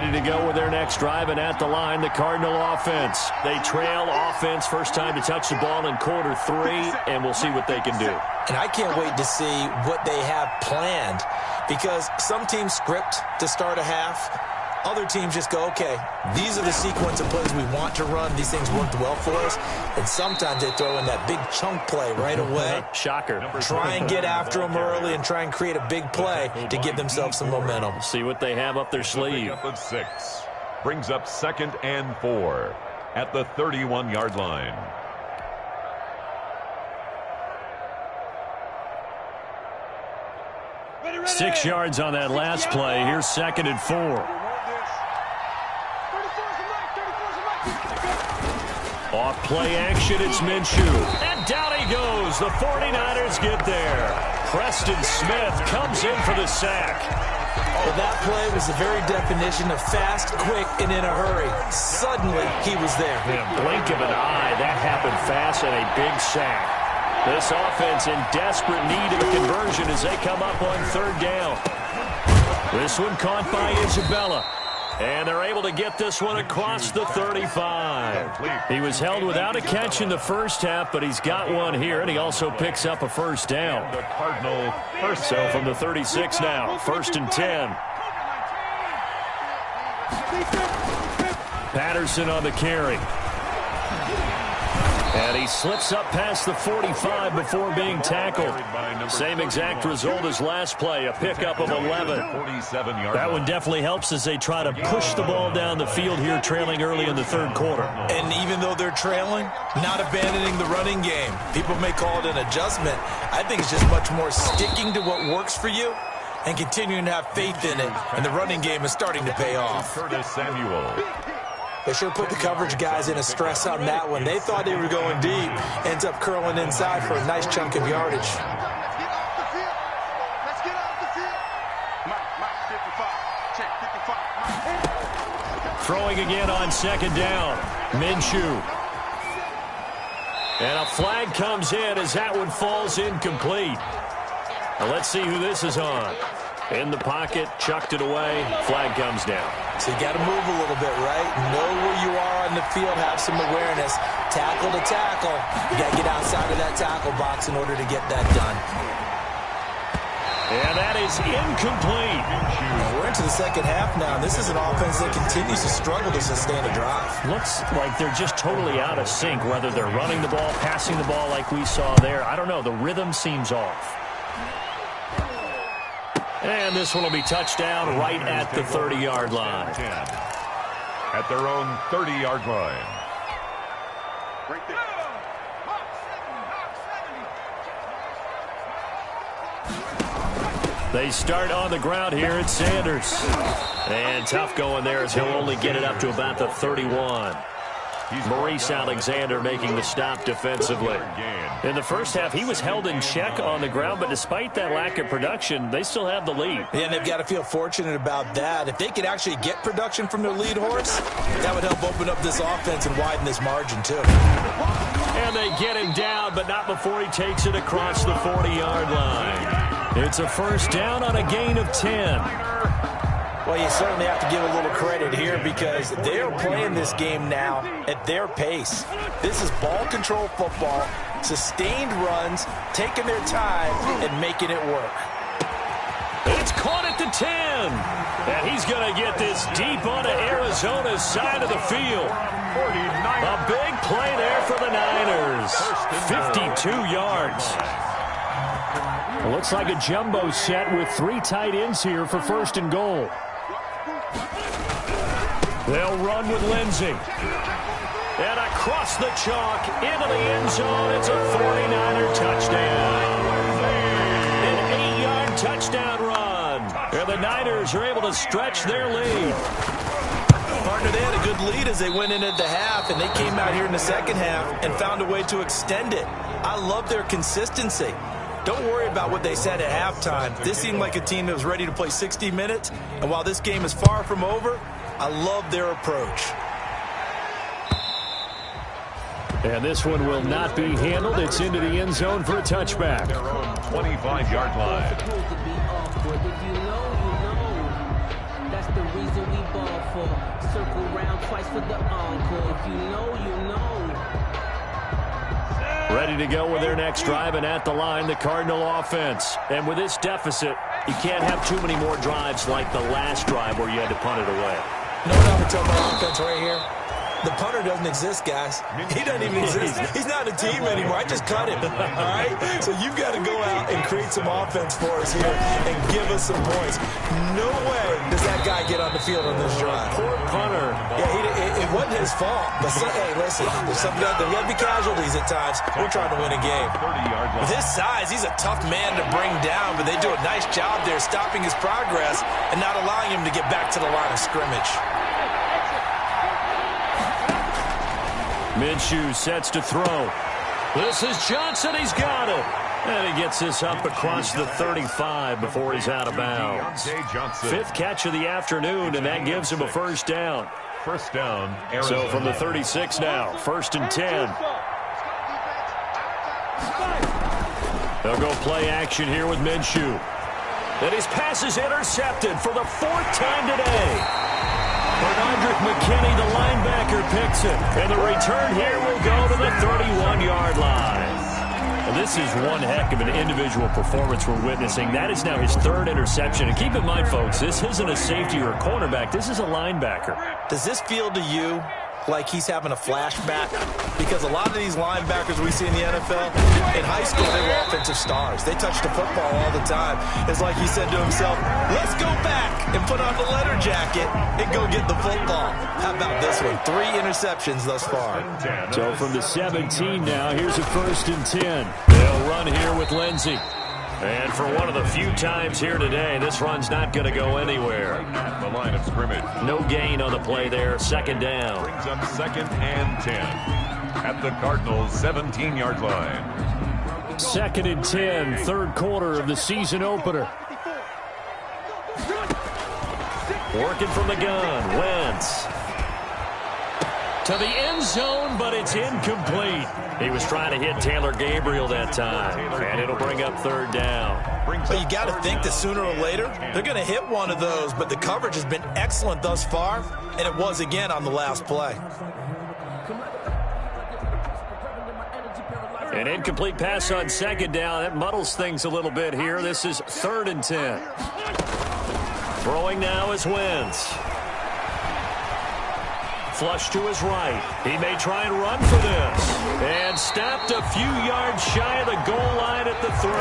ready to go with their next drive, and at the line, the Cardinal offense. They trail offense, first time to touch the ball in quarter 3, and we'll see what they can do. And I can't wait to see what they have planned, because some teams script to start a half. Other teams just go, okay, these are the sequence of plays we want to run. These things worked well for us. And sometimes they throw in that big chunk play right away. Shocker. Try and get after them early and try and create a big play to give themselves some momentum. See what they have up their sleeve. Up of 6. Brings up 2nd and 4 at the 31-yard line. Ready. 6 yards on that last play. Here's 2nd and 4. Off play action, it's Minshew. And down he goes. The 49ers get there. Preston Smith comes in for the sack. Well, that play was the very definition of fast, quick, and in a hurry. Suddenly, he was there. In a blink of an eye, that happened fast and a big sack. This offense in desperate need of a conversion as they come up on 3rd down. This one caught by Isabella. And they're able to get this one across the 35. He was held without a catch in the first half, but he's got one here, and he also picks up a first down. The Cardinal first. So from the 36 now, 1st and 10. Patterson on the carry. And he slips up past the 45 before being tackled. Same exact result as last play, a pickup of 11. That one definitely helps as they try to push the ball down the field here, trailing early in the 3rd quarter. And even though they're trailing, not abandoning the running game. People may call it an adjustment. I think it's just much more sticking to what works for you and continuing to have faith in it. And the running game is starting to pay off. Curtis Samuel. They sure put the coverage guys in a stress on that one. They thought they were going deep. Ends up curling inside for a nice chunk of yardage. Throwing again on 2nd down. Minshew. And a flag comes in as that one falls incomplete. Now let's see who this is on. In the pocket, chucked it away, flag comes down. So you got to move a little bit, right? Know where you are on the field, have some awareness. Tackle to tackle. You got to get outside of that tackle box in order to get that done. And that is incomplete. We're into the 2nd half now, and this is an offense that continues to struggle to sustain a drive. Looks like they're just totally out of sync, whether they're running the ball, passing the ball like we saw there. I don't know. The rhythm seems off. And this one will be touchdown right at the 30-yard line. At their own 30-yard line. Right there. They start on the ground here at Sanders. And tough going there as he'll only get it up to about the 31. Maurice Alexander making the stop defensively. In the first half, he was held in check on the ground, but despite that lack of production, they still have the lead. Yeah, and they've got to feel fortunate about that. If they could actually get production from their lead horse, that would help open up this offense and widen this margin, too. And they get him down, but not before he takes it across the 40-yard line. It's a first down on a gain of 10. Well, you certainly have to give a little credit here because they're playing this game now at their pace. This is ball control football, sustained runs, taking their time and making it work. It's caught at the 10. And he's going to get this deep onto Arizona's side of the field. A big play there for the Niners. 52 yards. It looks like a jumbo set with 3 tight ends here for 1st and goal. They'll run with Lindsey. And across the chalk into the end zone. It's a 49er touchdown. An 8-yard touchdown run. And the Niners are able to stretch their lead. Partner, they had a good lead as they went into the half, and they came out here in the 2nd half and found a way to extend it. I love their consistency. Don't worry about what they said at halftime. This seemed like a team that was ready to play 60 minutes, and while this game is far from over, I love their approach. And this one will not be handled. It's into the end zone for a touchback. Their own 25-yard line. That's the reason we ball for. Circle round twice for the encore. If you know, you know. Ready to go with their next drive, and at the line, the Cardinal offense. And with this deficit, you can't have too many more drives like the last drive where you had to punt it away. No what I'm going to tell my offense right here? The punter doesn't exist, guys. He doesn't even exist. He's not a team anymore. I just cut him, all right? So you've got to go out and create some offense for us here and give us some points. No way does that guy get on the field on this drive. Poor punter. Yeah, it wasn't his fault. But, hey, listen, there's something out there. We got to be casualties at times. We're trying to win a game. With his size, he's a tough man to bring down, but they do a nice job there stopping his progress and not allowing him to get back to the line of scrimmage. Minshew sets to throw. This is Johnson. He's got it. And he gets this up across the 35 before he's out of bounds. Fifth catch of the afternoon, and that gives him a first down. First down, Arizona. So from the 36 now, 1st and 10. They'll go play action here with Minshew. And his pass is intercepted for the 4th time today. Bernardrick McKinney, the linebacker, picks it. And the return here will go to the 31-yard line. Well, this is one heck of an individual performance we're witnessing. That is now his 3rd interception. And keep in mind, folks, this isn't a safety or a cornerback. This is a linebacker. Does this feel to you like he's having a flashback? Because a lot of these linebackers we see in the NFL, in high school, they were offensive stars. They touched the football all the time. It's like he said to himself, let's go back and put on the leather jacket and go get the football. How about this one? 3 interceptions thus far. So from the 17 now, here's a 1st and 10. They'll run here with Lindsey. And for one of the few times here today, this run's not going to go anywhere. The line of scrimmage. No gain on the play there. 2nd down. Brings up 2nd and 10 at the Cardinals' 17-yard line. 2nd and 10, 3rd quarter of the season opener. Working from the gun, Wentz. To the end zone, but it's incomplete. He was trying to hit Taylor Gabriel that time, and it'll bring up 3rd down. But you got to think that sooner or later, they're going to hit one of those, but the coverage has been excellent thus far, and it was again on the last play. An incomplete pass on 2nd down. That muddles things a little bit here. This is 3rd and 10. Throwing now is Wentz. Flush to his right. He may try and run for this. And stopped a few yards shy of the goal line at the 3.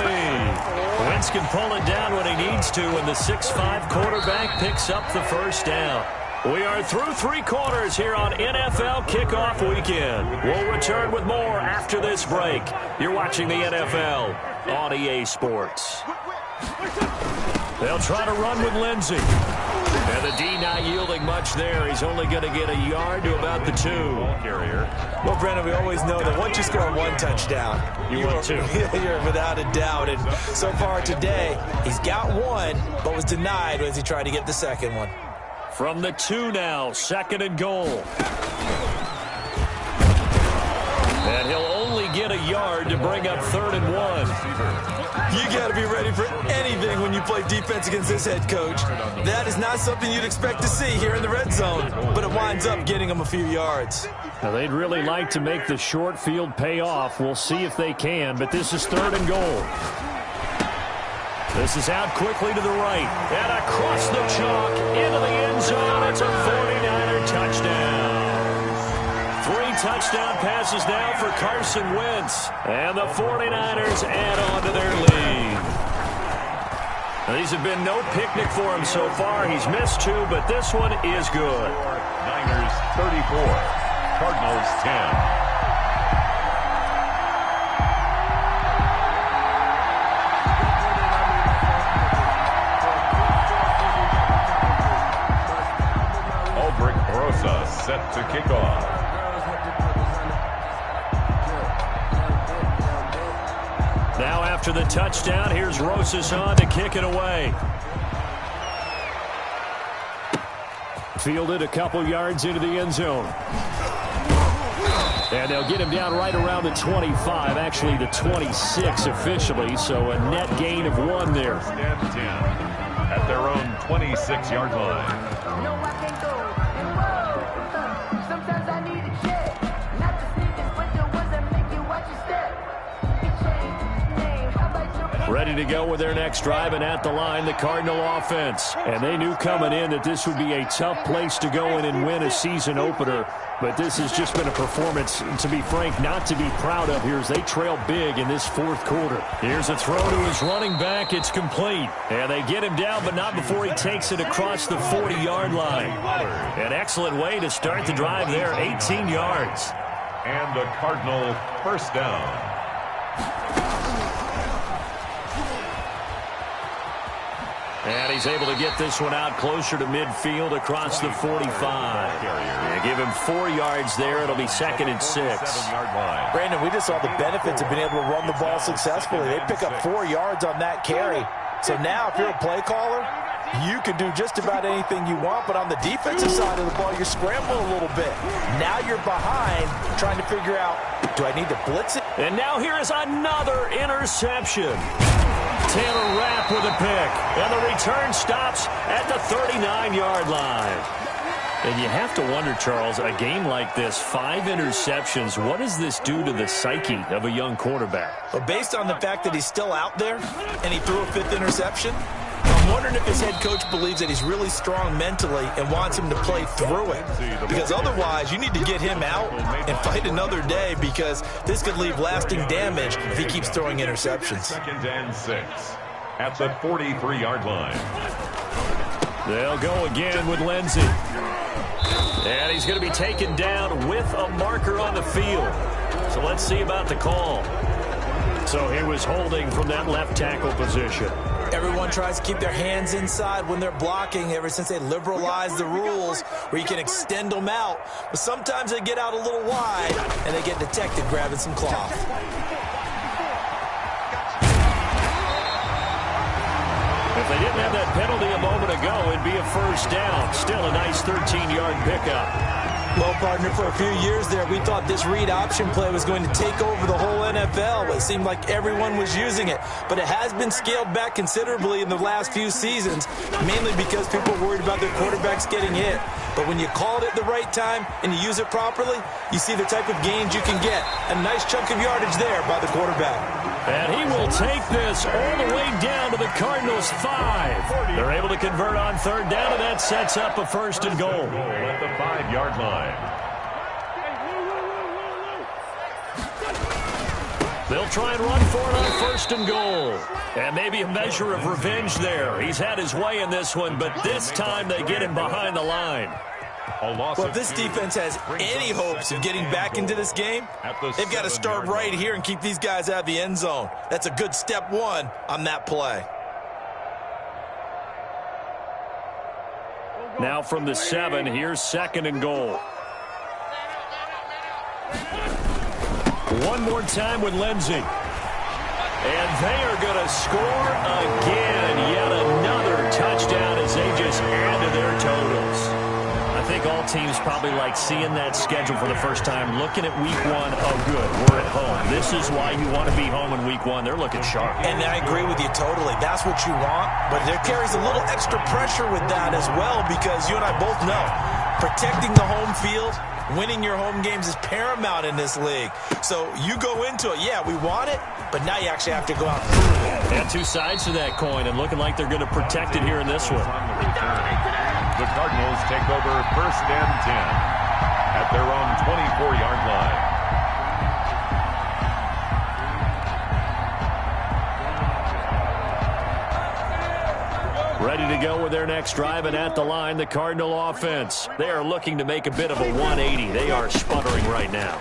Wentz can pull it down when he needs to, and the 6'5" quarterback picks up the 1st down. We are through 3 quarters here on NFL Kickoff Weekend. We'll return with more after this break. You're watching the NFL on EA Sports. They'll try to run with Lindsey. And the D not yielding much there. He's only going to get a yard to about the 2. Well, Brandon, we always know that once you score 1 touchdown, you win 2. You're without a doubt. And so far today, he's got 1, but was denied as he tried to get the 2nd one. From the 2 now, 2nd and goal. And he'll only get a yard to bring up 3rd and 1. You got to be ready for anything when you play defense against this head coach. That is not something you'd expect to see here in the red zone, but it winds up getting him a few yards. Now, they'd really like to make the short field pay off. We'll see if they can, but this is 3rd and goal. This is out quickly to the right, and across the chalk, into the end zone. It's a 49er touchdown. 3 touchdown passes now for Carson Wentz, and the 49ers add on to their lead. Now, these have been no picnic for him so far. He's missed 2, but this one is good. Niners 34, Cardinals 10. Set to kick off. Now after the touchdown, here's Rosas on to kick it away. Fielded a couple yards into the end zone. And they'll get him down right around the 25, actually the 26 officially, so a net gain of 1 there. First and 10 at their own 26-yard line. Ready to go with their next drive, and at the line, the Cardinal offense. And they knew coming in that this would be a tough place to go in and win a season opener. But this has just been a performance, to be frank, not to be proud of here as they trail big in this fourth quarter. Here's a throw to his running back. It's complete. And they get him down, but not before he takes it across the 40-yard line. An excellent way to start the drive there, 18 yards. And a Cardinal first down. And he's able to get this one out closer to midfield across the 45. Yeah, give him 4 yards there. It'll be 2nd and 6. Brandon, we just saw the benefits of being able to run the ball successfully. They pick up 4 yards on that carry. So now if you're a play caller, you can do just about anything you want, but on the defensive side of the ball, you're scrambling a little bit. Now you're behind trying to figure out, do I need to blitz it? And now here is another interception. Taylor Rapp with a pick, and the return stops at the 39-yard line. And you have to wonder, Charles, a game like this, 5 interceptions, what does this do to the psyche of a young quarterback? Well, based on the fact that he's still out there and he threw a 5th interception, I'm wondering if his head coach believes that he's really strong mentally and wants him to play through it. Because otherwise, you need to get him out and fight another day, because this could leave lasting damage if he keeps throwing interceptions. 2nd and 6 at the 43-yard line. They'll go again with Lindsey. And he's going to be taken down with a marker on the field. So let's see about the call. So he was holding from that left tackle position. Everyone tries to keep their hands inside when they're blocking ever since they liberalized the rules where you can extend them out. But sometimes they get out a little wide and they get detected grabbing some cloth. If they didn't have that penalty a moment ago, it'd be a first down. Still a nice 13-yard pickup. Well, partner, for a few years there, we thought this read option play was going to take over the whole NFL. It seemed like everyone was using it. But it has been scaled back considerably in the last few seasons, mainly because people are worried about their quarterbacks getting hit. But when you call it at the right time and you use it properly, you see the type of gains you can get. A nice chunk of yardage there by the quarterback. And he will take this all the way down to the Cardinals' 5. They're able to convert on 3rd down, and that sets up a 1st and goal. At the 5-yard line. They'll try and run for it on 1st and goal. And maybe a measure of revenge there. He's had his way in this one, but this time they get him behind the line. Well, if this defense has any hopes of getting back into this game, they've got to start right here and keep these guys out of the end zone. That's a good step 1 on that play. Now from the 7, here's 2nd and goal. One more time with Lindsey. And they are going to score again. Yet another touchdown as they just add to their totals. I think all teams probably like seeing that schedule for the first time, looking at week 1. Oh, good, we're at home. This is why you want to be home in week 1. They're looking sharp. And I agree with you totally. That's what you want. But there carries a little extra pressure with that as well, because you and I both know protecting the home field, winning your home games is paramount in this league. So you go into it, yeah, we want it, but now you actually have to go out and prove it. And 2 sides to that coin, and looking like they're going to protect it here in this one. The Cardinals take over 1st and 10 at their own 24-yard line. Ready to go with their next drive, and at the line, the Cardinal offense. They are looking to make a bit of a 180. They are sputtering right now.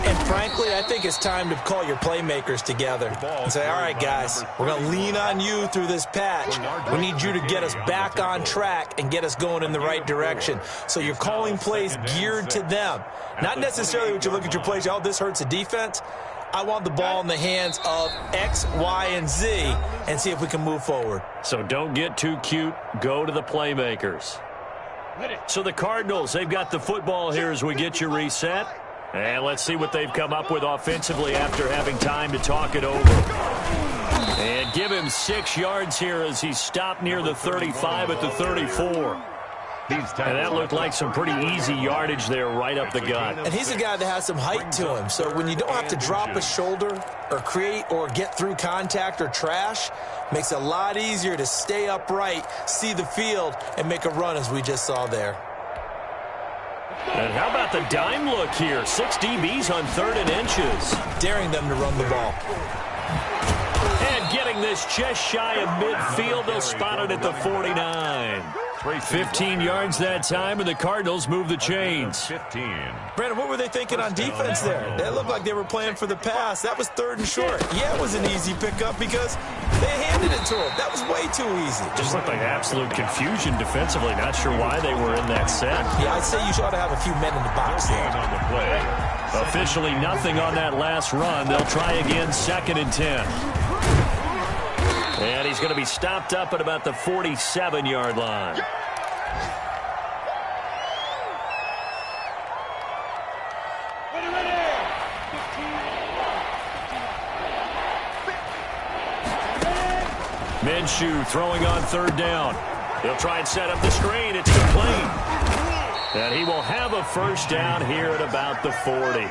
And frankly, I think it's time to call your playmakers together and say, all right, guys, we're going to lean on you through this patch. We need you to get us back on track and get us going in the right direction. So you're calling plays geared to them. Not necessarily when you look at your plays, oh, this hurts the defense. I want the ball in the hands of X, Y, and Z and see if we can move forward. So don't get too cute. Go to the playmakers. So the Cardinals, they've got the football here as we get you reset. And let's see what they've come up with offensively after having time to talk it over. And give him 6 yards here as he stopped near the 35 at the 34. And that looked like some pretty easy yardage there right up the gut. And he's a guy that has some height to him. So when you don't have to drop a shoulder or create or get through contact or trash, makes it a lot easier to stay upright, see the field, and make a run as we just saw there. And how about the dime look here? 6 DBs on 3rd and inches. Daring them to run the ball. And getting this just shy of midfield, they'll spot it at the 49. 15 yards that time, and the Cardinals move the chains. 15. Brandon, what were they thinking on defense there? They looked like they were playing for the pass. That was 3rd and short. Yeah, it was an easy pickup because they handed it to him. That was way too easy. Just looked like absolute confusion defensively. Not sure why they were in that set. Yeah, I'd say you ought to have a few men in the box there. On the play. Officially nothing on that last run. They'll try again, 2nd and 10. And he's going to be stopped up at about the 47-yard line. Minshew throwing on 3rd down. He'll try and set up the screen. It's complete. And he will have a 1st down here at about the 40.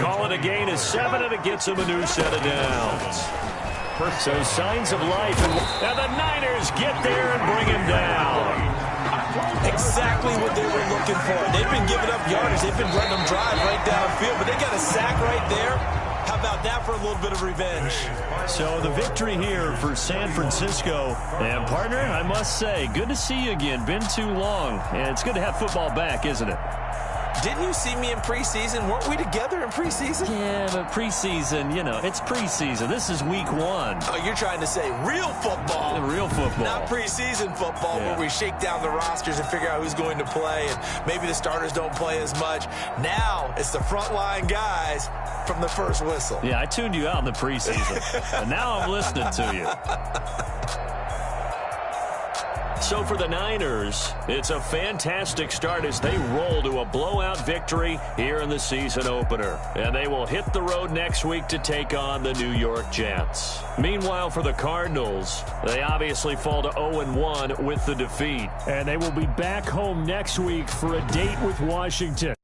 Call it a gain of 7, and it gets him a new set of downs. So signs of life. And the Niners get there and bring him down. Exactly what they were looking for. They've been giving up yardage. They've been letting them drive right downfield, but they got a sack right there. How about that for a little bit of revenge? So the victory here for San Francisco. And, partner, I must say, good to see you again. Been too long. And it's good to have football back, isn't it? Didn't you see me in preseason? Weren't we together in preseason? Yeah, but preseason, you know, it's preseason. This is week 1. Oh, you're trying to say real football. Real football. Not preseason football where we shake down the rosters and figure out who's going to play, and maybe the starters don't play as much. Now it's the frontline guys from the first whistle. Yeah, I tuned you out in the preseason, but now I'm listening to you. So for the Niners, it's a fantastic start as they roll to a blowout victory here in the season opener. And they will hit the road next week to take on the New York Jets. Meanwhile, for the Cardinals, they obviously fall to 0-1 with the defeat. And they will be back home next week for a date with Washington.